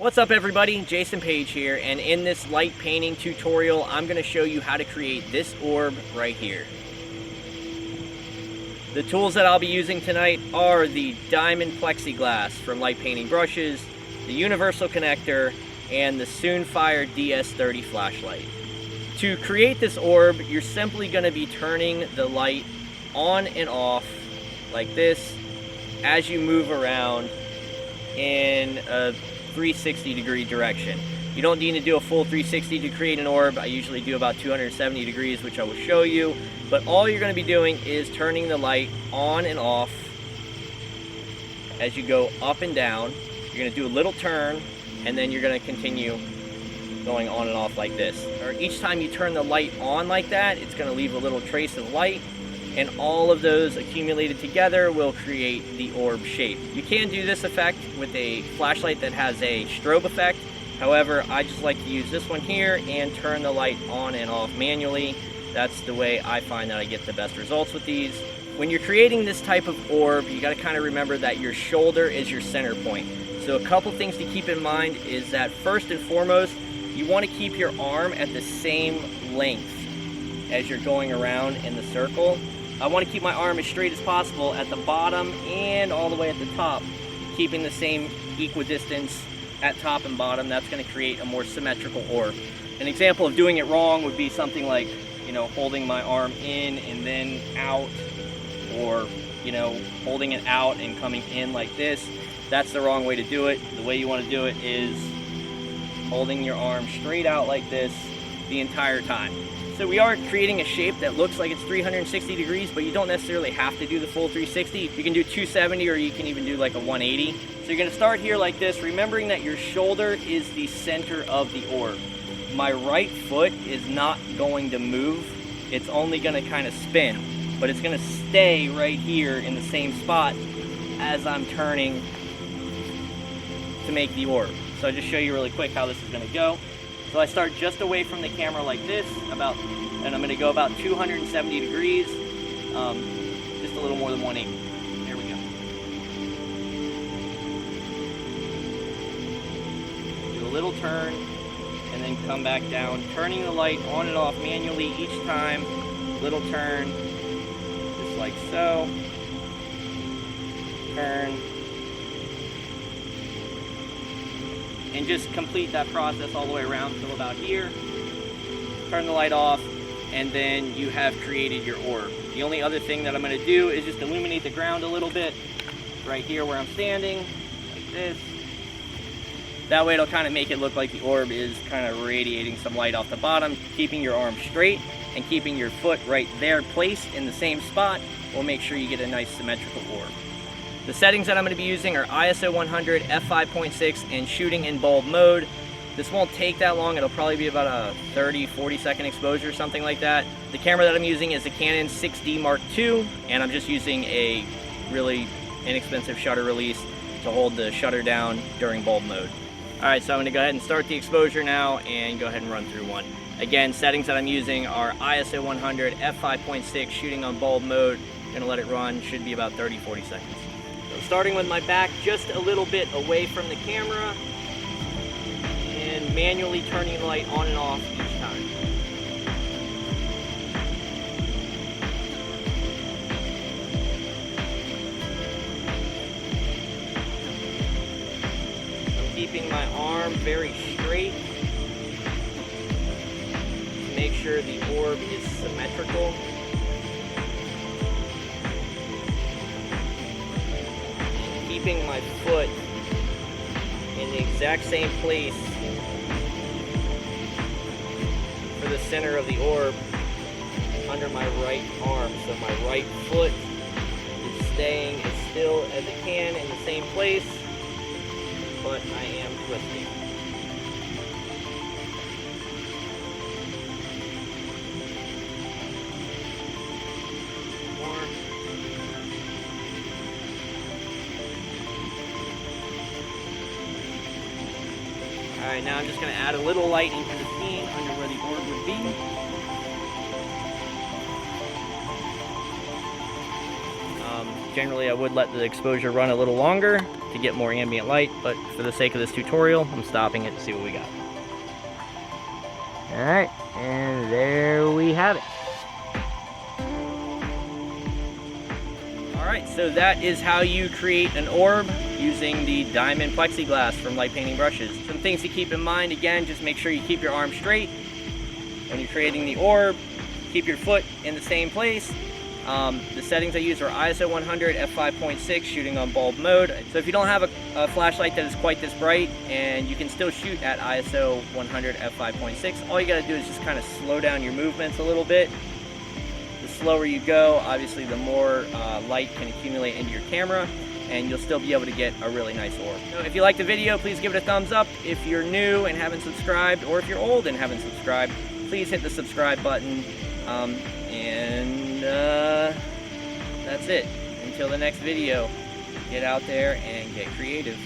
What's up everybody, Jason Page here, and in this light painting tutorial I'm going to show you how to create this orb right here. The tools that I'll be using tonight are the diamond plexiglass from Light Painting Brushes, the universal connector, and the Soonfire DS30 flashlight. To create this orb, you're simply going to be turning the light on and off like this as you move around in a 360 degree direction. You don't need to do a full 360 to create an orb. I usually do about 270 degrees, which I will show you. But all you're going to be doing is turning the light on and off as you go up and down. You're going to do a little turn, and then you're going to continue going on and off like this. Or each time you turn the light on like that, it's going to leave a little trace of light, and all of those accumulated together will create the orb shape. You can do this effect with a flashlight that has a strobe effect. However, I just like to use this one here and turn the light on and off manually. That's the way I find that I get the best results with these. When you're creating this type of orb, you got to kind of remember that your shoulder is your center point. So a couple things to keep in mind is that first and foremost, you want to keep your arm at the same length as you're going around in the circle. I want to keep my arm as straight as possible at the bottom and all the way at the top, keeping the same equidistance at top and bottom. That's going to create a more symmetrical orb. An example of doing it wrong would be something like, holding my arm in and then out, or, holding it out and coming in like this. That's the wrong way to do it. The way you want to do it is holding your arm straight out like this the entire time. So we are creating a shape that looks like it's 360 degrees, but you don't necessarily have to do the full 360. You can do 270, or you can even do like a 180. So you're gonna start here like this, remembering that your shoulder is the center of the orb. My right foot is not going to move. It's only gonna kind of spin, but it's gonna stay right here in the same spot as I'm turning to make the orb. So I'll just show you really quick how this is gonna go. So I start just away from the camera like this, and I'm going to go about 270 degrees, just a little more than 180. There we go. Do a little turn, and then come back down, turning the light on and off manually each time. Little turn, just like so. Turn. And just complete that process all the way around till about here. Turn the light off, and then you have created your orb. The only other thing that I'm going to do is just illuminate the ground a little bit right here where I'm standing, like this. That way it'll kind of make it look like the orb is kind of radiating some light off the bottom. Keeping your arm straight and keeping your foot right there placed in the same spot will make sure you get a nice symmetrical orb. The settings that I'm going to be using are ISO 100, f5.6, and shooting in bulb mode. This won't take that long. It'll probably be about a 30-40 second exposure, or something like that. The camera that I'm using is the Canon 6D Mark II, and I'm just using a really inexpensive shutter release to hold the shutter down during bulb mode. Alright, so I'm going to go ahead and start the exposure now and go ahead and run through one. Again, settings that I'm using are ISO 100, f5.6, shooting on bulb mode. Going to let it run, should be about 30-40 seconds. Starting with my back just a little bit away from the camera, and manually turning the light on and off each time. I'm keeping my arm very straight to make sure the orb is symmetrical. Keeping my foot in the exact same place for the center of the orb under my right arm. So my right foot is staying as still as it can in the same place, but I am twisting. Alright, now I'm just going to add a little light into the scene under where the orb would be. Generally I would let the exposure run a little longer, to get more ambient light, but for the sake of this tutorial, I'm stopping it to see what we got. Alright, and there we have it. Alright, so that is how you create an orb using the diamond plexiglass from Light Painting Brushes. Some things to keep in mind, again, just make sure you keep your arm straight when you're creating the orb. Keep your foot in the same place. The settings I use are ISO 100, f5.6, shooting on bulb mode. So if you don't have a flashlight that is quite this bright and you can still shoot at ISO 100, f5.6, all you gotta do is just kind of slow down your movements a little bit. The slower you go, obviously the more light can accumulate into your camera, and you'll still be able to get a really nice orb. So if you liked the video, please give it a thumbs up. If you're new and haven't subscribed, or if you're old and haven't subscribed, please hit the subscribe button. That's it. Until the next video, get out there and get creative.